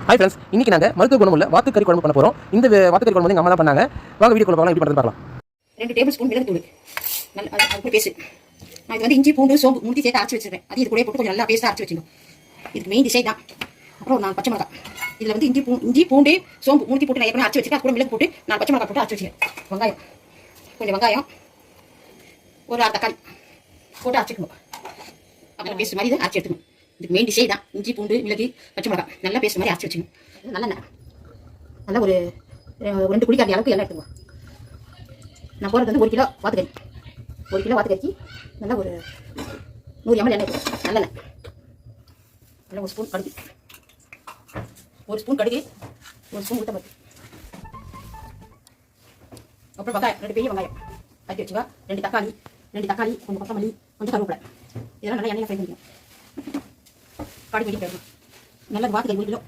Hi friends, இன்னைக்கு நாங்கள் மருத்துவ குணமுள்ள வாத்துக்கறி குழம்பு பண்ண போகிறோம். இந்த வாத்துக்கறி குழம்பு வந்து எங்கள் அம்மா தான் பண்ணாங்க. வாங்க வீடியோ பார்க்கலாம், எப்படி பண்ணுறது பார்க்கலாம். 2 டேபிள் ஸ்பூன் மிளகு தூள், அது பேஸ்ட். நான் இது வந்து இஞ்சி பூண்டு சோம்பு மூட்டி சேர்த்து அரைச்சி வச்சிருக்கேன். அது இது கூட போட்டு கொஞ்சம் நல்லா பேஸ்ட்டாக அரைச்சி வச்சுக்கணும். இதுக்கு மெயின் டிசைன் தான். அப்புறம் நான் பச்சை மிளகாய், இதில் வந்து இஞ்சி பூண்டு சோம்பு மூட்டி போட்டு நான் ஏற்கனவே அரைச்சி வச்சிருக்கேன். அது கூட மிளகு போட்டு நான் பச்சை மிளகாய் போட்டு அரைச்சி வச்சிருக்கேன். கொஞ்சம் வெங்காயம், ஒரு 1/2 தக்காளி போட்டு அரைச்சிக்கணும். அப்புறம் பேஸ்ட் மாதிரி இதை அரைச்சி எடுத்துக்கணும். இதுக்கு மெயின் டிசைன் தான். இஞ்சி பூண்டு மிளகு பச்சை மிளகாய் நல்லா பேஸ்ட் மாதிரி அரைச்சி வச்சுக்கணும். நல்லெண்ணெய் நல்லா ஒரு 2 குழிக்காண்டி அளவுக்கு எண்ணெய் எடுத்துக்குவோம். நான் போகிறது வந்து 1 கிலோ வாத்துக்கறிக்கு நல்லா ஒரு 100 ml எண்ணெய் எடுத்துக்கோம். நல்லெண்ணெய் நல்லா 1 ஸ்பூன் கடுகு, 1 ஸ்பூன் உளுத்தம்பருப்பு, அப்புறம் வெங்காயம் 2 பெரிய வெங்காயம் கட்டி வச்சுக்கா, 2 தக்காளி, கொஞ்சம் கொத்தமல்லி, கொஞ்சம் கருவேப்பிலை. இதெல்லாம் நல்லா எண்ணெயை ஃப்ரை பண்ணிக்கணும். கடுகு வெடி போயிடணும். நல்லா வாத்துக்கறி 1 கிலோ